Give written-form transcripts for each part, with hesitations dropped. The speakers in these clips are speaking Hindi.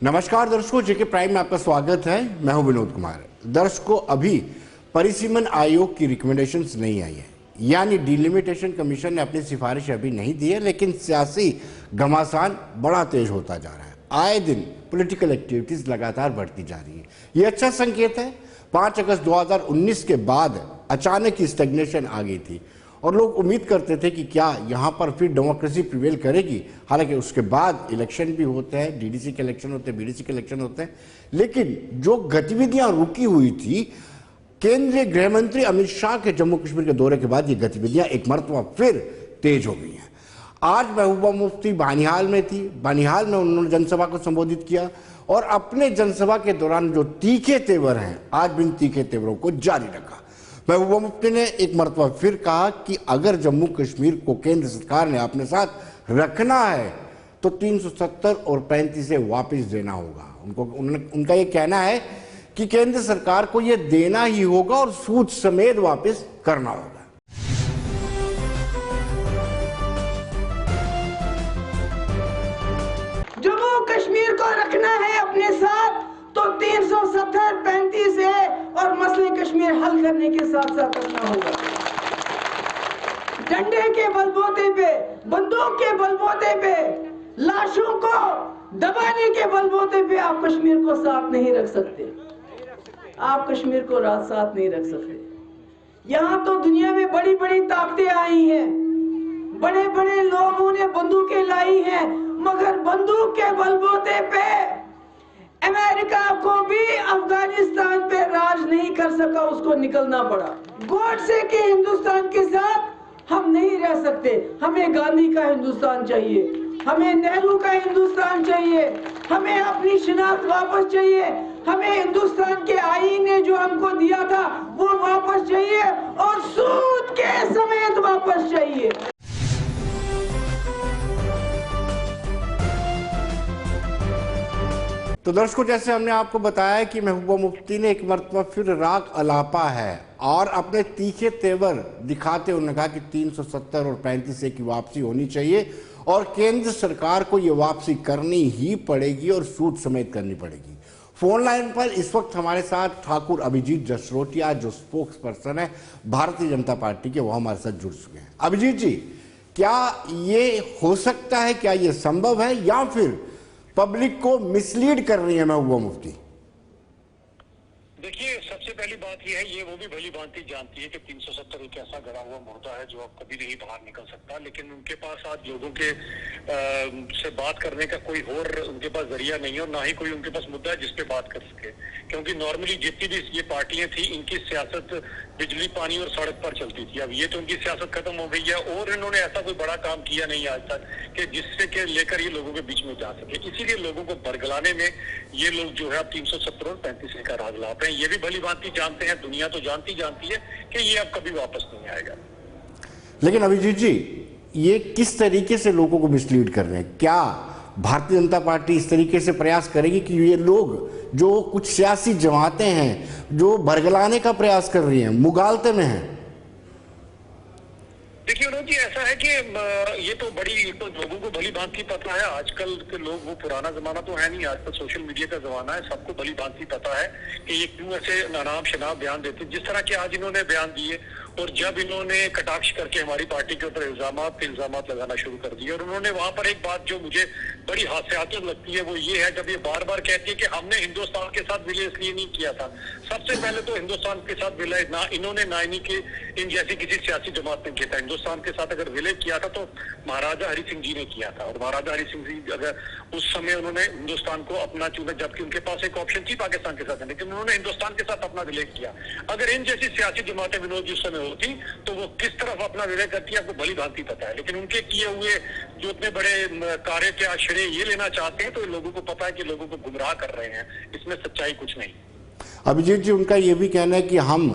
नमस्कार दर्शकों, जेके प्राइम में आपका स्वागत है। मैं हूं विनोद कुमार। दर्शकों, अभी परिसीमन आयोग की रिकमेंडेशंस नहीं आई है, यानी डिलिमिटेशन कमीशन ने अपनी सिफारिश अभी नहीं दी है, लेकिन सियासी घमासान बड़ा तेज होता जा रहा है। आए दिन पॉलिटिकल एक्टिविटीज लगातार बढ़ती जा रही है। ये अच्छा संकेत है। 5 अगस्त 2019 के बाद अचानक ही स्टेग्नेशन आ गई थी और लोग उम्मीद करते थे कि क्या यहाँ पर फिर डेमोक्रेसी प्रिवेल करेगी। हालांकि उसके बाद इलेक्शन भी होते हैं, डीडीसी के इलेक्शन होते हैं, बीडीसी के इलेक्शन होते हैं, लेकिन जो गतिविधियां रुकी हुई थी, केंद्रीय गृह मंत्री अमित शाह के जम्मू कश्मीर के दौरे के बाद ये गतिविधियां एक मरतबा फिर तेज हो गई हैं। आज महबूबा मुफ्ती बानिहाल में थी। बानिहाल में उन्होंने जनसभा को संबोधित किया और अपने जनसभा के दौरान जो तीखे तेवर हैं, आज भी इन तीखे तेवरों को जारी रखा। महबूबा मुफ्ती ने एक मरतबा फिर कहा कि अगर जम्मू कश्मीर को केंद्र सरकार ने अपने साथ रखना है तो 370 और 35 से वापस देना होगा। उनका ये कहना है कि केंद्र सरकार को ये देना ही होगा और सूद समेत वापस करना होगा। जम्मू कश्मीर को रखना है अपने साथ तो 370, 35 है और मसले कश्मीर हल करने के साथ साथ रखना होगा। डंडे के बलबूते पे, बंदूक के बलबूते पे, लाशों को दबाने के बलबूते पे आप कश्मीर को साथ नहीं रख सकते। आप कश्मीर को साथ नहीं रख सकते। यहाँ तो दुनिया में बड़ी बड़ी ताकतें आई हैं, बड़े बड़े लोगों ने बंदूकें लाई हैं, मगर बंदूक के बलबूते पे अमेरिका को भी अफगानिस्तान पे राज नहीं कर सका, उसको निकलना पड़ा। गोडसे के हिंदुस्तान के साथ हम नहीं रह सकते। हमें गांधी का हिंदुस्तान चाहिए, हमें नेहरू का हिंदुस्तान चाहिए, हमें अपनी शिनाख्त वापस चाहिए, हमें हिंदुस्तान के आईन ने जो हमको दिया था वो वापस चाहिए और सूद के समेत वापस चाहिए। तो दर्शकों, जैसे हमने आपको बताया कि महबूबा मुफ्ती ने एक मरतबा फिर राग अलापा है और अपने तीखे तेवर दिखाते उन्होंने कहा कि 370 और 35 की वापसी होनी चाहिए और केंद्र सरकार को ये वापसी करनी ही पड़ेगी और सूद समेत करनी पड़ेगी। फोन लाइन पर इस वक्त हमारे साथ ठाकुर अभिजीत जसरोटिया, जो स्पोक्स पर्सन है भारतीय जनता पार्टी के, वो हमारे साथ जुड़ चुके हैं। अभिजीत जी, क्या ये हो सकता है, क्या ये संभव है या फिर पब्लिक को मिसलीड कर रही है महबूबा मुफ्ती? देखिए, सबसे पहली बात यह है, ये वो भी भली भांति जानती है कि 370 एक ऐसा गड़ा हुआ मुर्दा है जो अब कभी नहीं बाहर निकल सकता, लेकिन उनके पास आज लोगों के से बात करने का कोई और उनके पास जरिया नहीं है और ना ही कोई उनके पास मुद्दा है जिसपे बात कर सके। क्योंकि नॉर्मली जितनी भी ये पार्टियां थी, इनकी सियासत बिजली, पानी और सड़क पर चलती थी। अब ये तो उनकी सियासत खत्म हो गई है और इन्होंने ऐसा कोई बड़ा काम किया नहीं आज तक कि जिससे के लेकर ये लोगों के बीच में जा सके। इसीलिए लोगों को बरगलाने में ये लोग जो है अब 370 और 35 का राग लाते हैं। ये भी भली भांति जानते हैं, दुनिया तो जानती है कि ये अब कभी वापस नहीं आएगा। लेकिन अभिजीत जी, ये किस तरीके से लोगों को मिसलीड कर रहे हैं? क्या भारतीय जनता पार्टी इस तरीके से प्रयास करेगी कि ये लोग, जो कुछ सियासी जमातें हैं जो बरगलाने का प्रयास कर रही हैं, मुगालते में हैं? देखिए विनोद जी, ऐसा है कि ये तो बड़ी तो लोगों को भली भांति पता है। आजकल के लोग, वो पुराना जमाना तो है नहीं, आजकल सोशल मीडिया का जमाना है। सबको भली भांति पता है कि ये क्यों ऐसे नानाम शनाब बयान देते, जिस तरह के आज इन्होंने बयान दिए। और जब इन्होंने कटाक्ष करके हमारी पार्टी के ऊपर इल्जाम लगाना शुरू कर दिए, और उन्होंने वहां पर एक बात जो मुझे बड़ी हास्यास्पद लगती है वो ये है, जब ये बार बार कहती है कि हमने हिंदुस्तान के साथ विलय इसलिए नहीं किया था। सबसे पहले तो हिंदुस्तान के साथ विलय ना इन्होंने ना इन जैसी किसी सियासी जमात ने किया था। हिंदुस्तान के साथ अगर विलय किया था तो महाराजा हरि सिंह जी ने किया था, और महाराजा हरि सिंह जी अगर उस समय उन्होंने हिंदुस्तान को अपना चुना, जबकि उनके पास एक ऑप्शन थी पाकिस्तान के साथ, लेकिन उन्होंने हिंदुस्तान के साथ अपना विलय किया। अगर इन जैसी सियासी जमातें विनोद जी उस समय होती तो वो किस तरफ अपना विलय करती है आपको भली भांति पता है। लेकिन उनके किए हुए जो इतने बड़े कार्य के आश्रय ये लेना चाहते हैं, तो लोगों को पता है कि लोगों को गुमराह कर रहे हैं, इसमें सच्चाई कुछ नहीं। अभिजीत जी, उनका ये भी कहना है कि हम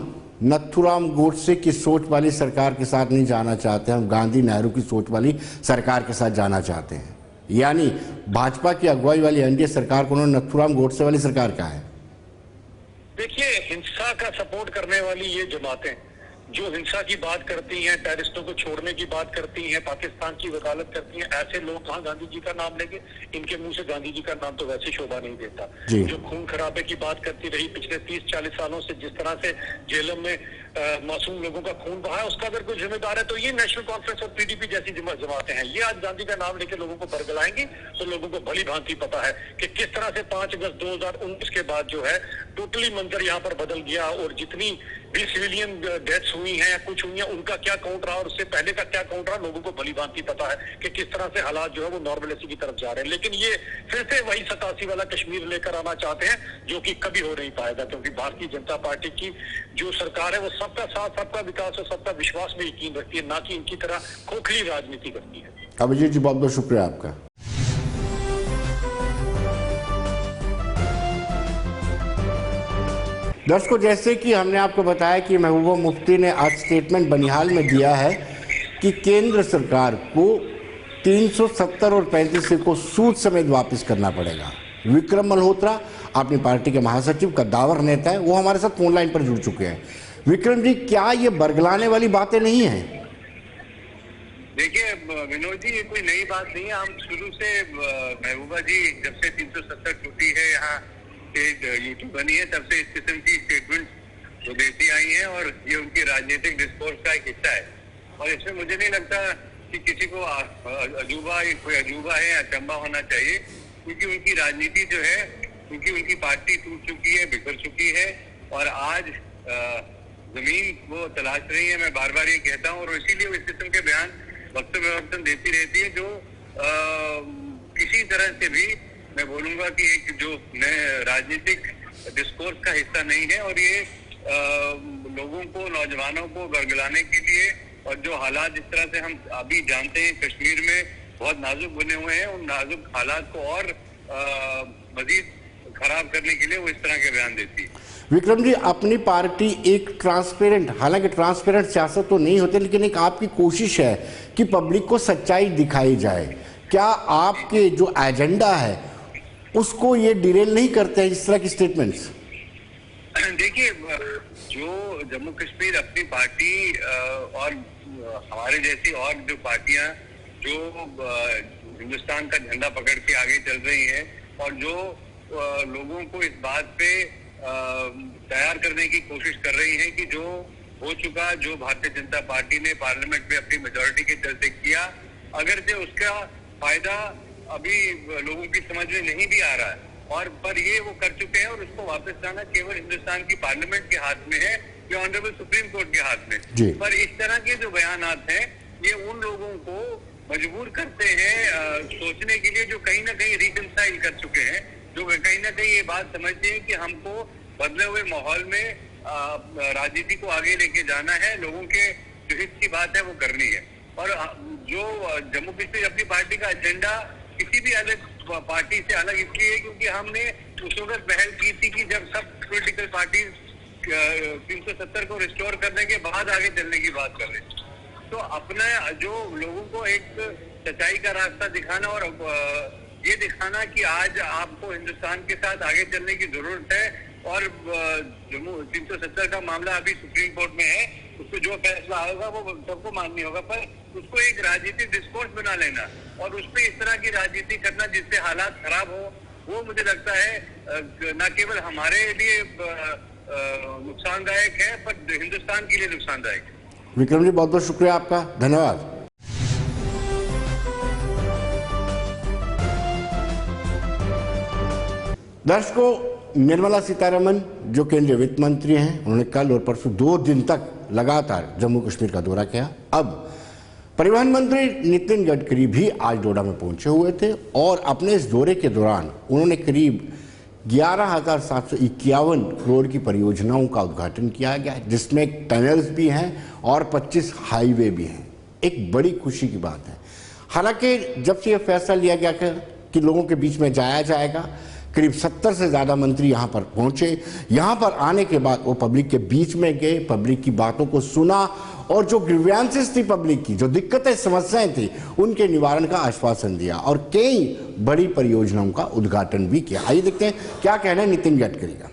नथुराम गोडसे की सोच वाली सरकार के साथ नहीं जाना चाहते, हम गांधी नेहरू की सोच वाली सरकार के साथ जाना चाहते हैं। यानी भाजपा की अगुवाई वाली एनडीए सरकार को उन्होंने नथुराम गोडसे वाली सरकार कहा है। देखिए, हिंसा का सपोर्ट करने वाली ये जमातें जो हिंसा की बात करती हैं, टेररिस्टों को छोड़ने की बात करती हैं, पाकिस्तान की वकालत करती हैं, ऐसे लोग कहाँ गांधी जी का नाम लेंगे? इनके मुंह से गांधी जी का नाम तो वैसे शोभा नहीं देता। जो खून खराबे की बात करती रही पिछले 30-40 सालों से, जिस तरह से जेलों में मासूम लोगों का खून बहा है, उसका अगर कोई जिम्मेदार है तो ये नेशनल कॉन्फ्रेंस और पीडीपी जैसी जमातें हैं। ये आज गांधी का नाम लेके लोगों को बरगलाएंगी तो लोगों को भली भांति पता है कि किस तरह से 5 अगस्त 2019 के बाद जो है टोटली मंजर यहाँ पर बदल गया, और जितनी भी सिविलियन डेथ्स हुई हैं या कुछ हुई हैं, उनका क्या काउंट रहा और उससे पहले का क्या काउंट रहा, लोगों को भली भांति पता है कि किस तरह से हालात जो है वो नॉर्मलिटी की तरफ जा रहे हैं। लेकिन ये फिर से वही 87 वाला कश्मीर लेकर आना चाहते हैं, जो कि कभी हो नहीं पाएगा, क्योंकि भारतीय जनता पार्टी की जो सरकार है वो सबका साथ, सबका विकास और सबका विश्वास में यकीन रखती है, ना कि इनकी तरह खोखली राजनीति करती है। अभिजीत जी, बहुत बहुत शुक्रिया आपका। दर्शकों, जैसे कि हमने आपको बताया कि महबूबा मुफ्ती ने आज स्टेटमेंट बनिहाल में दिया है कि केंद्र सरकार को 370 और 35 को सूद समेत वापस करना पड़ेगा। विक्रम मल्होत्रा, अपनी पार्टी के महासचिव, कद्दावर नेता है, वो हमारे साथ फोन लाइन पर जुड़ चुके हैं। विक्रम जी, क्या ये बरगलाने वाली बातें नहीं है? देखिए विनोद जी, ये कोई नई बात नहीं है। हम शुरू से महबूबा जी जब से 370 टूटी है, यहाँ यूट्यूब बनी है, तब से इस किस्म की स्टेटमेंट जो देती आई हैं, और ये उनकी राजनीतिक डिस्कोर्स का एक हिस्सा है। और इसमें मुझे नहीं लगता कि किसी को कोई अजूबा है, अचंबा होना चाहिए, क्योंकि उनकी राजनीति जो है, क्योंकि उनकी पार्टी टूट चुकी है, बिखर चुकी है, और आज जमीन वो तलाश रही है। मैं बार बार ये कहता हूँ, और इसीलिए वो इस किस्म के बयान वक्त परिवर्तन देती रहती है, जो किसी तरह से भी मैं बोलूंगा कि एक जो नए राजनीतिक डिस्कोर्स का हिस्सा नहीं है। और ये लोगों को, नौजवानों को बरगलाने के लिए, और जो हालात जिस तरह से हम अभी जानते हैं कश्मीर में बहुत नाजुक बने हुए हैं, उन नाजुक हालात को और मजीद खराब करने के लिए वो इस तरह के बयान देती है। विक्रम जी, अपनी पार्टी एक ट्रांसपेरेंट, हालांकि ट्रांसपेरेंट सियासत तो नहीं होती, लेकिन एक आपकी कोशिश है कि पब्लिक को सच्चाई दिखाई जाए। क्या आपके जो एजेंडा है उसको ये डिरेल नहीं करते हैं इस तरह की स्टेटमेंट्स? देखिए, जो जम्मू कश्मीर अपनी पार्टी और हमारे जैसी और जो पार्टियां जो हिंदुस्तान का झंडा पकड़ के आगे चल रही हैं, और जो लोगों को इस बात पे तैयार करने की कोशिश कर रही हैं कि जो हो चुका, जो भारतीय जनता पार्टी ने पार्लियामेंट में अपनी मेजोरिटी के चलते किया, अगर से उसका फायदा अभी लोगों की समझ में नहीं भी आ रहा है, और पर ये वो कर चुके हैं, और उसको वापस लाना केवल हिंदुस्तान की पार्लियामेंट के हाथ में है, या ऑनरेबल सुप्रीम कोर्ट के हाथ में। पर इस तरह के जो बयानात हैं, ये उन लोगों को मजबूर करते हैं सोचने के लिए, जो कहीं ना कहीं रिकंसाइल कर चुके हैं, जो कहीं ना कहीं ये बात समझते हैं कि हमको बदले हुए माहौल में राजनीति को आगे लेके जाना है, लोगों के जो हित की बात है वो करनी है। और जो जम्मू कश्मीर अपनी पार्टी का एजेंडा किसी भी अलग पार्टी से अलग इसलिए है क्योंकि हमने उस वक्त पहल की थी कि जब सब पॉलिटिकल पार्टी 370 को रिस्टोर करने के बाद आगे चलने की बात कर रहे हैं। तो अपना जो लोगों को एक सच्चाई का रास्ता दिखाना, और ये दिखाना कि आज आपको हिंदुस्तान के साथ आगे चलने की जरूरत है, और जम्मू 370 का मामला अभी सुप्रीम कोर्ट में है, उसको जो फैसला आएगा वो सबको माननी होगा, पर उसको एक राजनीतिक डिस्कोर्स बना लेना और उस पर इस तरह की राजनीति करना जिससे हालात खराब हो, वो मुझे लगता है न केवल हमारे लिए नुकसानदायक है, पर हिंदुस्तान के लिए नुकसानदायक है। विक्रम जी, बहुत बहुत शुक्रिया आपका, धन्यवाद। दर्शकों, निर्मला सीतारमण जो केंद्रीय वित्त मंत्री हैं, उन्होंने कल और परसों 2 दिन तक लगातार जम्मू कश्मीर का दौरा किया। अब परिवहन मंत्री नितिन गडकरी भी आज डोडा में पहुंचे हुए थे, और अपने इस दौरे के दौरान उन्होंने करीब 11,751 करोड़ की परियोजनाओं का उद्घाटन किया गया, जिसमें टनल्स भी हैं और 25 हाईवे भी हैं। एक बड़ी खुशी की बात है। हालांकि जब से यह फैसला लिया गया कि लोगों के बीच में जाया जाएगा, करीब 70 से ज़्यादा मंत्री यहाँ पर पहुँचे। यहाँ पर आने के बाद वो पब्लिक के बीच में गए, पब्लिक की बातों को सुना, और जो ग्रीवेंसेस थी पब्लिक की, जो दिक्कतें, समस्याएं थी, उनके निवारण का आश्वासन दिया और कई बड़ी परियोजनाओं का उद्घाटन भी किया। आइए देखते हैं क्या कहना है नितिन गडकरी का।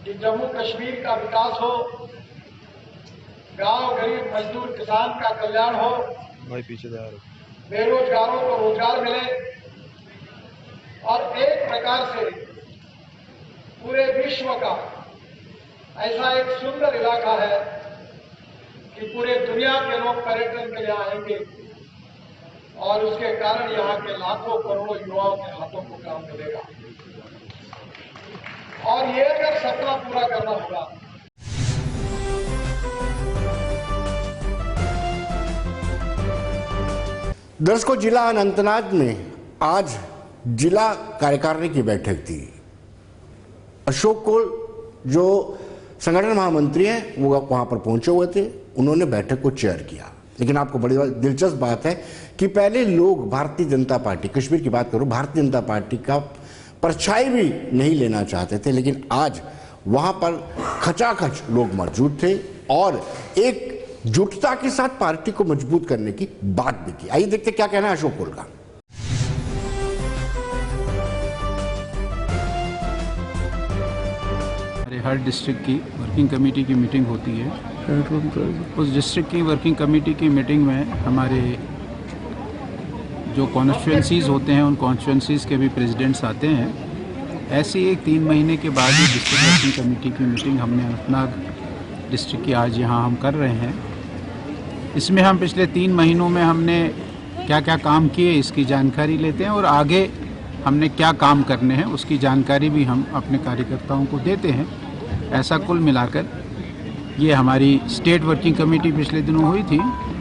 कि जम्मू कश्मीर का विकास हो, गांव गरीब मजदूर किसान का कल्याण हो, भाई पीछे जा रहे, बेरोजगारों को रोजगार मिले और एक प्रकार से पूरे विश्व का ऐसा एक सुंदर इलाका है कि पूरे दुनिया के लोग पर्यटन के लिए आएंगे और उसके कारण यहाँ के लाखों करोड़ों युवाओं के हाथों को काम मिलेगा। और ये अगर सपना पूरा करना होगा, दर्शकों, जिला अनंतनाग में आज जिला कार्यकारिणी की बैठक थी। अशोक कोल जो संगठन महामंत्री हैं वो वहां पर पहुंचे हुए थे, उन्होंने बैठक को चेयर किया। लेकिन आपको बड़ी दिलचस्प बात है कि पहले लोग भारतीय जनता पार्टी, कश्मीर की बात करूं, भारतीय जनता पार्टी का परछाई भी नहीं लेना चाहते थे, लेकिन आज वहां पर खचाखच लोग मौजूद थे और एक जुटता के साथ पार्टी को मजबूत करने की बात भी की। आइए देखते क्या कहना है अशोक कोल का। हर डिस्ट्रिक्ट की वर्किंग कमेटी की मीटिंग होती है। उस डिस्ट्रिक्ट की वर्किंग कमेटी की मीटिंग में हमारे जो कॉन्स्टिट्यूंसीज़ होते हैं उन कॉन्स्टिट्यूंसीज़ के भी प्रेसिडेंट्स आते हैं। ऐसे ही 3 महीने के बाद ही डिस्ट्रिक्ट वर्किंग कमेटी की मीटिंग हमने अनंतनाग डिस्ट्रिक्ट की आज यहाँ हम कर रहे हैं। इसमें हम पिछले 3 महीनों में हमने क्या क्या काम किए इसकी जानकारी लेते हैं और आगे हमने क्या काम करने हैं उसकी जानकारी भी हम अपने कार्यकर्ताओं को देते हैं। ऐसा कुल मिलाकर ये हमारी स्टेट वर्किंग कमेटी पिछले दिनों हुई थी,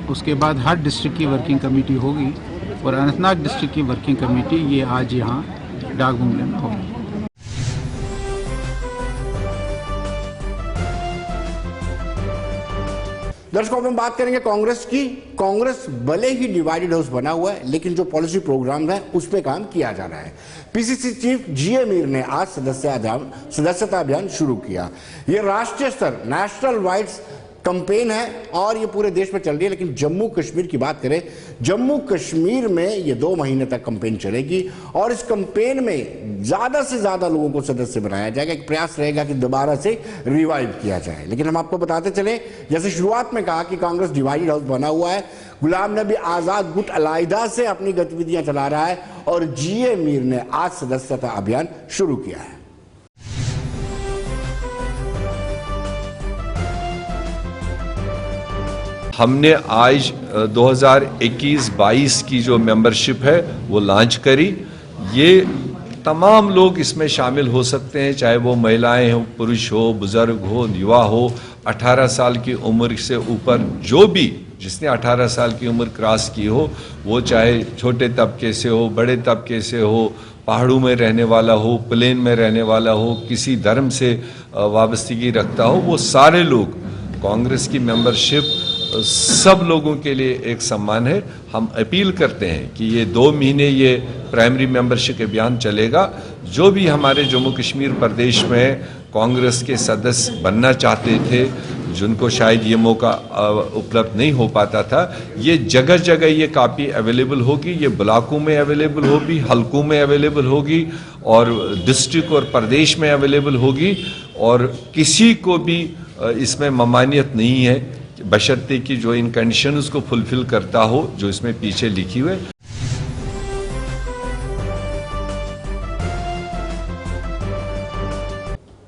उसके बाद हर डिस्ट्रिक्ट की वर्किंग कमेटी होगी और अनंतनाग डिस्ट्रिक्ट की वर्किंग कमेटी ये आज यहाँ डाक बंगले में होगी। दर्शकों, हम बात करेंगे कांग्रेस की। कांग्रेस भले ही डिवाइडेड हाउस बना हुआ है, लेकिन जो पॉलिसी प्रोग्राम है उस पर काम किया जा रहा है। पीसीसी चीफ जीए मीर ने आज सदस्यता अभियान शुरू किया। ये राष्ट्रीय स्तर नेशनल वाइड कैंपेन है और ये पूरे देश में चल रही है। लेकिन जम्मू कश्मीर की बात करें, जम्मू कश्मीर में ये 2 महीने तक कैंपेन चलेगी और इस कैंपेन में ज्यादा से ज्यादा लोगों को सदस्य बनाया जाएगा। एक प्रयास रहेगा कि दोबारा से रिवाइव किया जाए। लेकिन हम आपको बताते चलें, जैसे शुरुआत में कहा कि कांग्रेस डिवाइडेड हाउस बना हुआ है, गुलाम नबी आजाद गुट अलैदा से अपनी गतिविधियां चला रहा है और जीए मीर ने आज सदस्यता अभियान शुरू किया है। हमने आज 2021-22 की जो मेंबरशिप है वो लॉन्च करी। ये तमाम लोग इसमें शामिल हो सकते हैं, चाहे वो महिलाएं हो, पुरुष हो, बुजुर्ग हो, युवा हो, 18 साल की उम्र से ऊपर जो भी जिसने 18 साल की उम्र क्रॉस की हो, वो चाहे छोटे तबके से हो, बड़े तबके से हो, पहाड़ों में रहने वाला हो, प्लेन में रहने वाला हो, किसी धर्म से वाबस्तगी रखता हो, वो सारे लोग कांग्रेस की मेंबरशिप सब लोगों के लिए एक सम्मान है। हम अपील करते हैं कि ये 2 महीने ये प्राइमरी मेंबरशिप अभियान चलेगा। जो भी हमारे जम्मू कश्मीर प्रदेश में कांग्रेस के सदस्य बनना चाहते थे, जिनको शायद ये मौका उपलब्ध नहीं हो पाता था, ये जगह जगह ये कापी अवेलेबल होगी। ये ब्लॉकों में अवेलेबल होगी, हलकों में अवेलेबल होगी और डिस्ट्रिक्ट और प्रदेश में अवेलेबल होगी। और किसी को भी इसमें ममानियत नहीं है, बशर्ते कि जो इन कंडीशंस को फुलफिल करता हो जो इसमें पीछे लिखी हुई।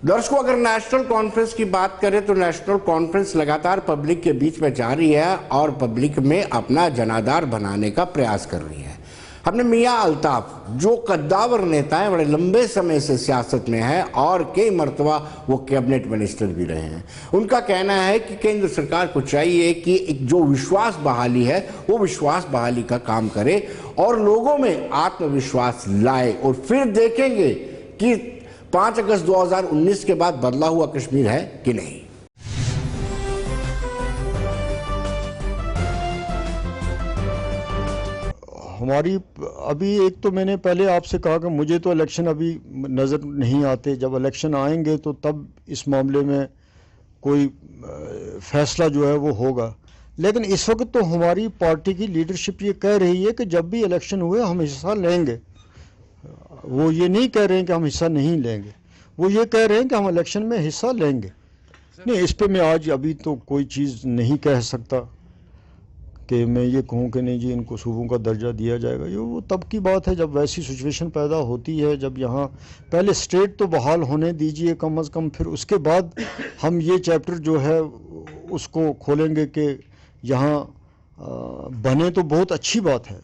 दर्शकों, अगर नेशनल कॉन्फ्रेंस की बात करें तो नेशनल कॉन्फ्रेंस लगातार पब्लिक के बीच में जा रही है और पब्लिक में अपना जनाधार बनाने का प्रयास कर रही है। हमने मियां अल्ताफ, जो कद्दावर नेता है, बड़े लंबे समय से सियासत में है और कई मरतबा वो कैबिनेट मिनिस्टर भी रहे हैं, उनका कहना है कि केंद्र सरकार को चाहिए कि एक जो विश्वास बहाली है वो विश्वास बहाली का काम करे और लोगों में आत्मविश्वास लाए और फिर देखेंगे कि 5 अगस्त 2019 के बाद बदला हुआ कश्मीर है कि नहीं। हमारी अभी एक तो मैंने पहले आपसे कहा कि मुझे तो इलेक्शन अभी नज़र नहीं आते। जब इलेक्शन आएंगे तो तब इस मामले में कोई फैसला जो है वो होगा। लेकिन इस वक्त तो हमारी पार्टी की लीडरशिप ये कह रही है कि जब भी इलेक्शन हुए हम हिस्सा लेंगे। वो ये नहीं कह रहे हैं कि हम हिस्सा नहीं लेंगे। वो ये कह रहे हैं कि हम इलेक्शन में हिस्सा लेंगे। नहीं, इस पे मैं आज अभी तो कोई चीज़ नहीं कह सकता कि मैं ये कहूँ कि नहीं जी इनको सूबों का दर्जा दिया जाएगा। ये वो तब की बात है जब वैसी सिचुएशन पैदा होती है, जब यहाँ पहले स्टेट तो बहाल होने दीजिए कम अज़ कम, फिर उसके बाद हम ये चैप्टर जो है उसको खोलेंगे कि यहाँ बने तो बहुत अच्छी बात है,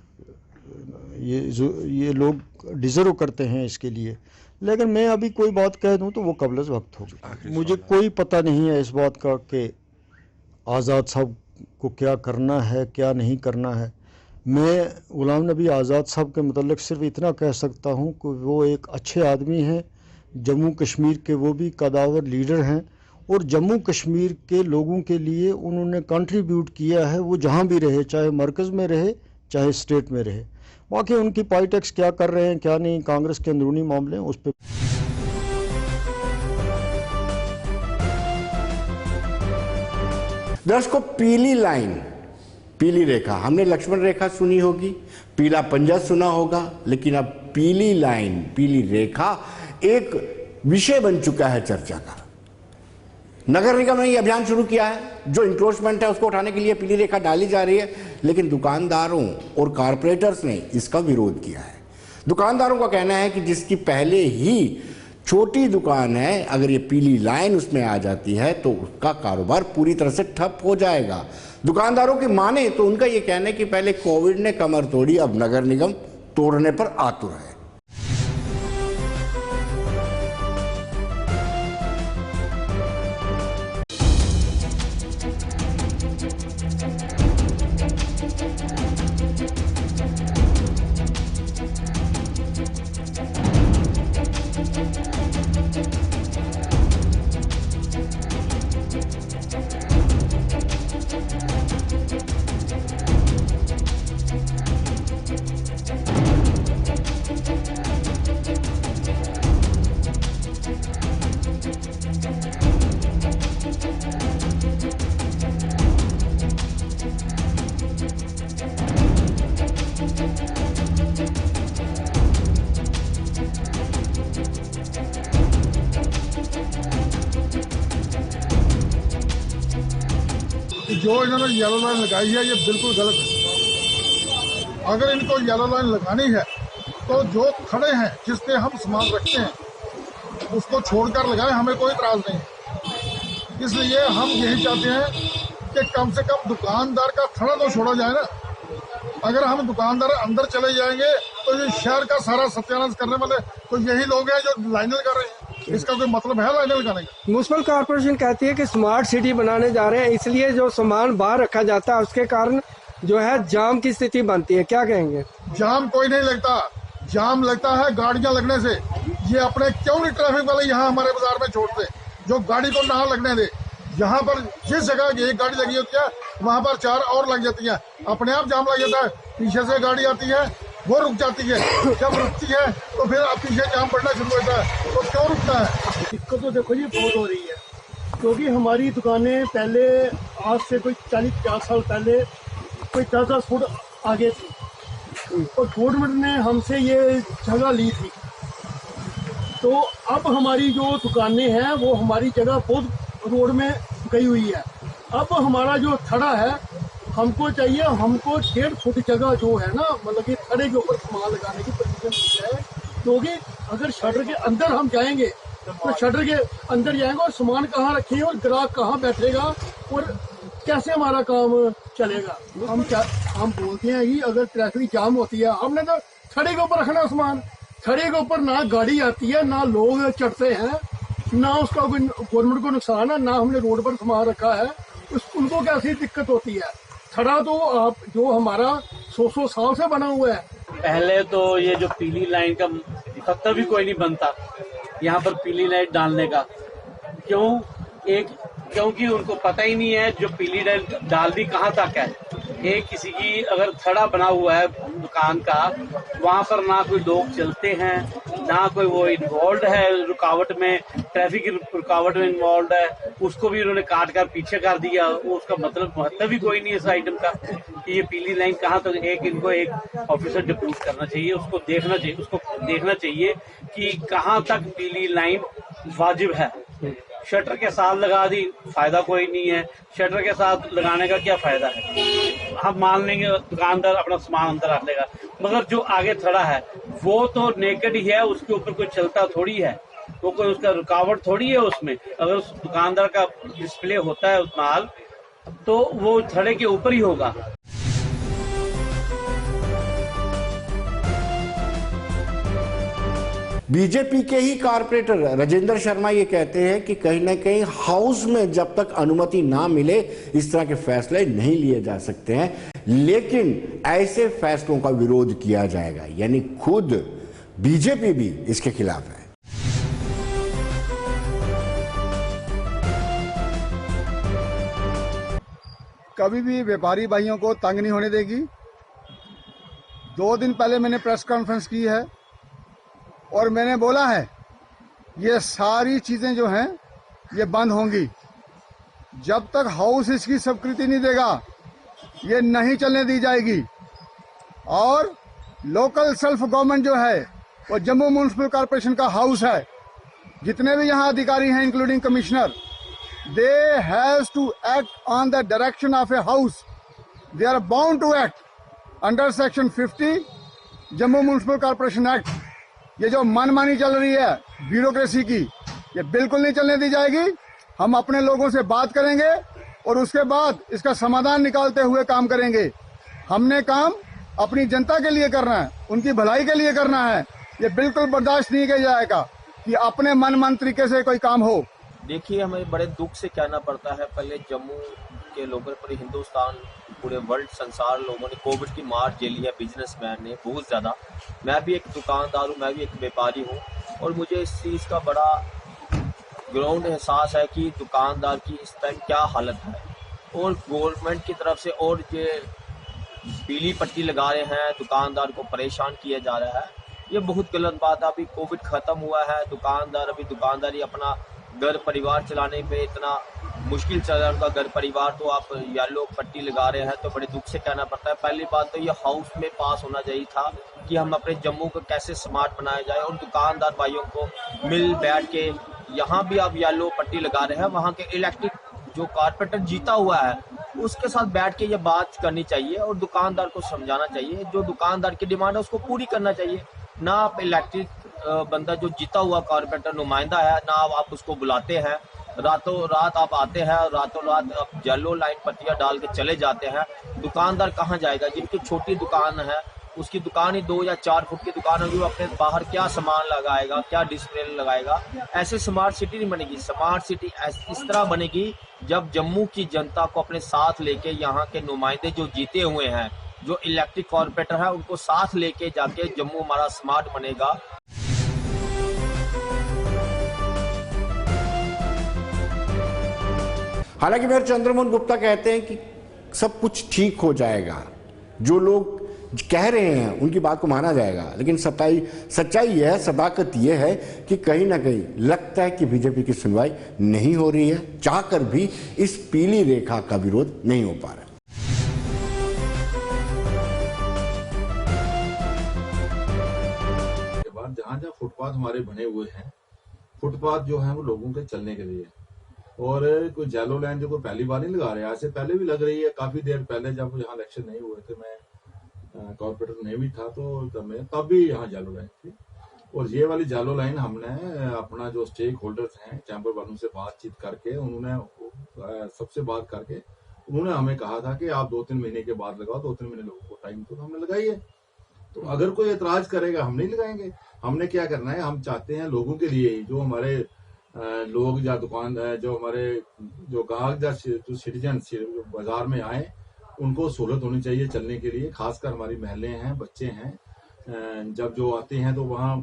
ये लोग डिज़र्व करते हैं इसके लिए, लेकिन मैं अभी कोई बात कह दूं तो वो कबल वक्त होगी। मुझे कोई पता नहीं है इस बात का कि आज़ाद साहब को क्या करना है क्या नहीं करना है। मैं गुलाम नबी आज़ाद साहब के मुतल्लिक़ सिर्फ इतना कह सकता हूं कि वो एक अच्छे आदमी हैं, जम्मू कश्मीर के वो भी कदावर लीडर हैं और जम्मू कश्मीर के लोगों के लिए उन्होंने कंट्रीब्यूट किया है, वो जहां भी रहे, चाहे मरकज़ में रहे चाहे स्टेट में रहे। बाकी उनकी पॉलिटिक्स क्या कर रहे हैं क्या नहीं, कांग्रेस के अंदरूनी मामले हैं, उस पर दर्शकों, पीली लाइन, पीली रेखा, हमने लक्ष्मण रेखा सुनी होगी, पीला पंजा सुना होगा, लेकिन अब पीली लाइन, पीली रेखा एक विषय बन चुका है चर्चा का। नगर निगम ने यह अभियान शुरू किया है, जो इंक्रोचमेंट है उसको उठाने के लिए पीली रेखा डाली जा रही है, लेकिन दुकानदारों और कारपोरेटर्स ने इसका विरोध किया है। दुकानदारों का कहना है कि जिसकी पहले ही छोटी दुकान है, अगर ये पीली लाइन उसमें आ जाती है तो उसका कारोबार पूरी तरह से ठप हो जाएगा। दुकानदारों की माने तो उनका ये कहना है कि पहले कोविड ने कमर तोड़ी, अब नगर निगम तोड़ने पर आतुर है। जो इन्होंने येलो लाइन लगाई है ये बिल्कुल गलत है। अगर इनको येलो लाइन लगानी है तो जो खड़े हैं जिस पे हम सामान रखते हैं उसको छोड़कर लगाएं, हमें कोई इतराज नहीं। इसलिए हम यही चाहते हैं कि कम से कम दुकानदार का थड़ा तो छोड़ा जाए ना। अगर हम दुकानदार अंदर चले जाएंगे तो ये शहर का सारा सत्यानाश करने वाले तो यही लोग हैं जो लाइनें लगा रहे हैं। इसका कोई मतलब है लाइनें लगाने का? म्युनिसिपल कॉर्पोरेशन कहती है कि स्मार्ट सिटी बनाने जा रहे हैं, इसलिए जो सामान बाहर रखा जाता है उसके कारण जो है जाम की स्थिति बनती है। क्या कहेंगे? जाम कोई नहीं लगता, जाम लगता है गाड़ियां लगने से। ये अपने क्यों नहीं ट्रैफिक वाले यहाँ हमारे बाजार में छोड़ते, जो गाड़ी को ना लगने दे। यहाँ पर जिस जगह एक गाड़ी लगी होती है वहाँ पर 4 और लग जाती है, अपने आप जाम लग जाता है। पीछे से गाड़ी आती है वो रुक जाती है, जब रुकती है तो फिर अब पीछे जाम पड़ना शुरू होता है, तो क्यों रुकता है? दिक्कत तो देखो जी बहुत हो रही है, क्योंकि हमारी दुकानें पहले आज से कोई 40-50 साल पहले कोई 10-10 फुट आगे थी और गवर्नमेंट ने हमसे ये जगह ली थी। तो अब हमारी जो दुकानें हैं वो हमारी जगह बहुत रोड में गई हुई है। अब हमारा जो थड़ा है हमको चाहिए, हमको 1.5 फुट जगह जो है ना, मतलब कि थड़े के ऊपर सामान लगाने की परमिशन है। क्योंकि अगर शटर के अंदर हम जाएंगे तो शटर के अंदर जाएंगे और सामान कहाँ रखेंगे और ग्राहक कहाँ बैठेगा और कैसे हमारा काम चलेगा। हम बोलते हैं कि अगर ट्रैफिक जाम होती है हमने तो थड़े के ऊपर रखना सामान। थड़े के ऊपर ना गाड़ी आती है ना लोग चढ़ते हैं, ना उसका कोई गवर्नमेंट को नुकसान है, ना हमने रोड पर सामान रखा है, उनको कैसी दिक्कत होती है। थड़ा तो आप जो हमारा 100 साल से बना हुआ है। पहले तो ये जो पीली लाइन का पत्ता भी कोई नहीं बनता यहाँ पर पीली लाइन डालने का। क्योंकि उनको पता ही नहीं है जो पीली लाइन डालनी कहाँ तक है। एक किसी की अगर थड़ा बना हुआ है दुकान का, वहाँ पर ना कोई लोग चलते हैं जहाँ कोई वो इन्वॉल्व है रुकावट में, ट्रैफिक रुकावट में इन्वॉल्व है, उसको भी उन्होंने काट कर पीछे कर दिया। वो उसका मतलब महत्व ही कोई नहीं है इस आइटम का कि ये पीली लाइन कहाँ तक। इनको एक ऑफिसर डिप्यूट करना चाहिए, उसको देखना चाहिए कि कहाँ तक पीली लाइन वाजिब है। शटर के साथ लगा दी, फायदा कोई नहीं है। शटर के साथ लगाने का क्या फायदा है? हम मान लेंगे दुकानदार अपना सामान अंदर रख लेगा, मगर जो आगे खड़ा है वो तो नेकेड ही है, उसके ऊपर कोई चलता थोड़ी है, वो कोई उसका रुकावट थोड़ी है उसमें। अगर उस दुकानदार का डिस्प्ले होता है उस माल, तो वो थड़े के ऊपर ही होगा। बीजेपी के ही कारपोरेटर राजेंद्र शर्मा ये कहते हैं कि कहीं ना कहीं हाउस में जब तक अनुमति ना मिले इस तरह के फैसले नहीं लिए जा सकते हैं, लेकिन ऐसे फैसलों का विरोध किया जाएगा। यानी खुद बीजेपी भी इसके खिलाफ है। कभी भी व्यापारी भाइयों को तंग नहीं होने देगी। 2 दिन पहले मैंने प्रेस कॉन्फ्रेंस की है और मैंने बोला है ये सारी चीज़ें जो हैं ये बंद होंगी। जब तक हाउस इसकी स्वीकृति नहीं देगा ये नहीं चलने दी जाएगी। और लोकल सेल्फ गवर्नमेंट जो है वो जम्मू म्युनिसिपल कॉरपोरेशन का हाउस है। जितने भी यहाँ अधिकारी हैं including commissioner, they has to act on the direction of a house. They are bound to act under section 50 Jammu municipal corporation act. ये जो मनमानी चल रही है ब्यूरोक्रेसी की, ये बिल्कुल नहीं चलने दी जाएगी। हम अपने लोगों से बात करेंगे और उसके बाद इसका समाधान निकालते हुए काम करेंगे। हमने काम अपनी जनता के लिए करना है, उनकी भलाई के लिए करना है। ये बिल्कुल बर्दाश्त नहीं किया जाएगा कि अपने मन तरीके से कोई काम हो। देखिए, हमें बड़े दुख से कहना पड़ता है, पहले जम्मू के लोगों, पूरे हिंदुस्तान, पूरे वर्ल्ड, संसार लोगों ने कोविड की मार झेली है। बिजनेसमैन ने बहुत ज़्यादा। मैं भी एक दुकानदार हूँ, मैं भी एक व्यापारी हूँ और मुझे इस चीज़ का बड़ा ग्राउंड एहसास है कि दुकानदार की इस टाइम क्या हालत है। और गवर्नमेंट की तरफ से और ये पीली पट्टी लगा रहे हैं, दुकानदार को परेशान किया जा रहा है, ये बहुत गलत बात है। अभी कोविड ख़त्म हुआ है, दुकानदार अभी दुकानदारी अपना घर परिवार चलाने पे इतना मुश्किल चल रहा है उनका घर परिवार, तो आप येलो पट्टी लगा रहे हैं तो बड़े दुख से कहना पड़ता है। पहली बात तो ये हाउस में पास होना चाहिए था कि हम अपने जम्मू को कैसे स्मार्ट बनाया जाए और दुकानदार भाइयों को मिल बैठ के, यहाँ भी आप येलो पट्टी लगा रहे हैं, वहाँ के इलेक्टेड जो कारपोरेटर जीता हुआ है उसके साथ बैठ के ये बात करनी चाहिए और दुकानदार को समझाना चाहिए। जो दुकानदार की डिमांड है उसको पूरी करना चाहिए। ना आप इलेक्टेड बंदा जो जीता हुआ कारपोरेटर नुमाइंदा है, ना आप उसको बुलाते हैं, रातों रात आप आते हैं, रातों रात आप येलो लाइन पट्टियाँ डाल के चले जाते हैं। दुकानदार कहाँ जाएगा? जिनकी छोटी दुकान है, उसकी दुकान ही 2 या 4 फुट की दुकान होगी, वो अपने बाहर क्या सामान लगाएगा, क्या डिस्प्ले लगाएगा? ऐसे स्मार्ट सिटी नहीं बनेगी। स्मार्ट सिटी इस तरह बनेगी जब जम्मू की जनता को अपने साथ लेके, यहाँ के नुमाइंदे जो जीते हुए हैं, जो इलेक्टेड कॉर्पोरेटर है, उनको साथ लेके जाके जम्मू हमारा स्मार्ट बनेगा। हालांकि मेयर चंद्रमोहन गुप्ता कहते हैं कि सब कुछ ठीक हो जाएगा, जो लोग कह रहे हैं उनकी बात को माना जाएगा। लेकिन सच्चाई यह है, सदाकत यह है कि कहीं ना कहीं लगता है कि बीजेपी की सुनवाई नहीं हो रही है, चाहकर भी इस पीली रेखा का विरोध नहीं हो पा रहा। जहाँ जहाँ फुटपाथ हमारे बने हुए हैं, फुटपाथ जो है वो लोगों के चलने के लिए, और कोई येलो लाइन जो कोई पहली बार नहीं लगा रहे, आज से पहले भी लग रही है। काफी देर पहले जब यहाँ इलेक्शन नहीं हुए थे, मैं कॉर्पोरेटर नहीं भी था, तो तब भी यहाँ येलो लाइन थी। और ये वाली येलो लाइन हमने अपना जो स्टेक होल्डर्स हैं चैम्बर वालों से बातचीत करके, उन्होंने सबसे बात करके उन्होंने हमें कहा था कि आप 2-3 महीने के बाद लगाओ। 2-3 महीने लोगों को टाइम तो हमने लगाई है। तो अगर कोई एतराज करेगा हम नहीं लगाएंगे। हमने क्या करना है, हम चाहते हैं लोगों के लिए ही, जो हमारे लोग या दुकान, जो हमारे जो ग्राहक या जो सिटीजन बाजार में आए, उनको सहूलत होनी चाहिए चलने के लिए। खासकर हमारी महल्ले हैं, बच्चे हैं, जब जो आते हैं तो वहाँ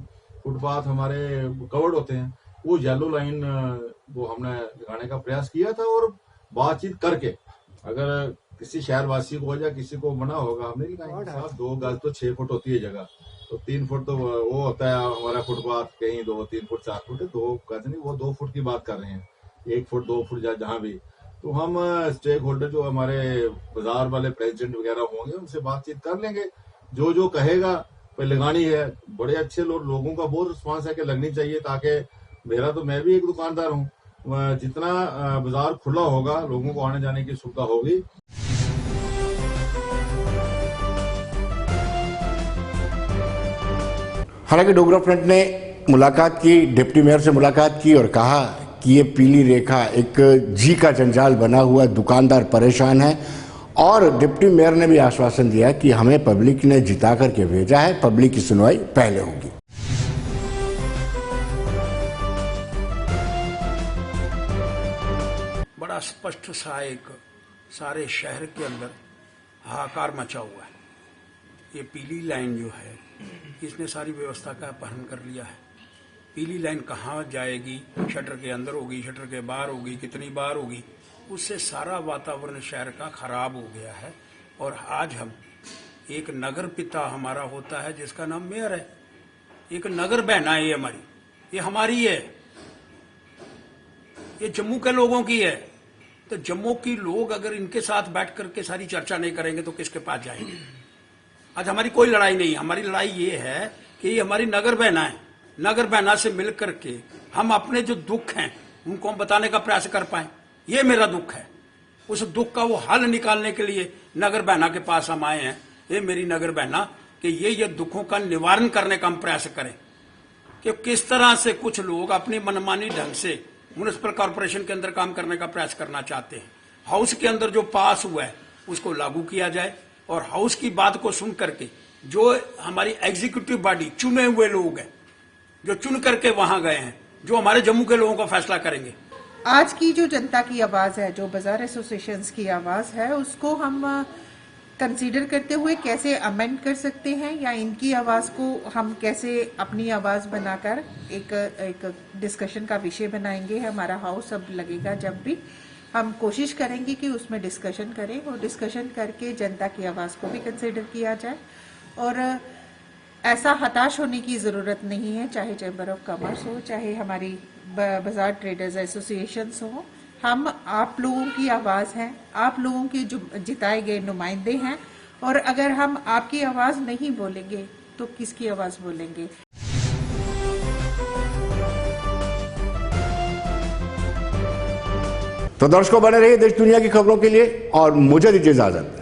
फुटपाथ हमारे कवर्ड होते हैं। वो येलो लाइन वो हमने लगाने का प्रयास किया था और बातचीत करके, अगर किसी शहरवासी को या किसी को मना होगा हम नहीं लगाएंगे। 2 गज तो 6 फुट होती है जगह, तो 3 फुट तो वो होता है हमारा फुटपाथ, कहीं 2, 3 फुट, 4 फुट, 2 कहते नहीं, वो 2 फुट की बात कर रहे हैं, 1 फुट 2 फुट जहाँ भी। तो हम स्टेक होल्डर जो हमारे बाजार वाले प्रेसिडेंट वगैरह होंगे उनसे बातचीत कर लेंगे, जो जो कहेगा पे लगानी है। बड़े अच्छे लोगों का बहुत रिस्पॉन्स है कि लगनी चाहिए, ताकि मेरा तो मैं भी एक दुकानदार हूँ, जितना बाजार खुला होगा लोगों को आने जाने की सुविधा होगी। हालांकि डोगरा फ्रंट ने मुलाकात की, डिप्टी मेयर से मुलाकात की और कहा कि ये पीली रेखा एक जी का जंजाल बना हुआ, दुकानदार परेशान है। और डिप्टी मेयर ने भी आश्वासन दिया कि हमें पब्लिक ने जिता करके भेजा है, पब्लिक की सुनवाई पहले होगी। बड़ा स्पष्ट सा एक सारे शहर के अंदर हाहाकार मचा हुआ है। ये पीली लाइन जो है इसने सारी व्यवस्था का अपहरण कर लिया है। पीली लाइन कहाँ जाएगी, शटर के अंदर होगी, शटर के बाहर होगी, कितनी बार होगी, उससे सारा वातावरण शहर का खराब हो गया है। और आज हम एक नगर पिता हमारा होता है जिसका नाम मेयर है, एक नगर बहना है ये हमारी है, ये जम्मू के लोगों की है। तो जम्मू की लोग अगर इनके साथ बैठ करके सारी चर्चा नहीं करेंगे तो किसके पास जाएंगे। आज हमारी कोई लड़ाई नहीं है, हमारी लड़ाई ये है कि ये हमारी नगर बहना है। नगर बहना से मिल करके हम अपने जो दुख हैं उनको हम बताने का प्रयास कर पाए, ये मेरा दुख है। उस दुख का वो हल निकालने के लिए नगर बहना के पास हम आए हैं। ये मेरी नगर बहना कि ये दुखों का निवारण करने का हम प्रयास करें कि किस तरह से कुछ लोग अपनी मनमानी ढंग से म्युनिसिपल कॉर्पोरेशन के अंदर काम करने का प्रयास करना चाहते हैं। हाउस के अंदर जो पास हुआ है उसको लागू किया जाए और हाउस की बात को सुन करके जो हमारी एग्जीक्यूटिव बॉडी चुने हुए लोग हैं, जो चुन करके वहां गए हैं, जो हमारे जम्मू के लोगों का फैसला करेंगे। आज की जो जनता की आवाज है, जो बाजार एसोसिएशंस की आवाज है, उसको हम कंसीडर करते हुए कैसे अमेंड कर सकते हैं या इनकी आवाज को हम कैसे अपनी आवाज बनाकर एक डिस्कशन का विषय बनाएंगे। हमारा हाउस अब लगेगा जब भी हम कोशिश करेंगे कि उसमें डिस्कशन करें और डिस्कशन करके जनता की आवाज को भी कंसीडर किया जाए। और ऐसा हताश होने की ज़रूरत नहीं है, चाहे चैम्बर ऑफ कॉमर्स हो, चाहे हमारी बाजार ट्रेडर्स एसोसिएशंस हो। हम आप लोगों की आवाज़ हैं, आप लोगों के जो जिताए गए नुमाइंदे हैं, और अगर हम आपकी आवाज़ नहीं बोलेंगे तो किसकी आवाज़ बोलेंगे। तो दर्शकों बने रहिए देश दुनिया की खबरों के लिए और मुझे दीजिए इजाजत।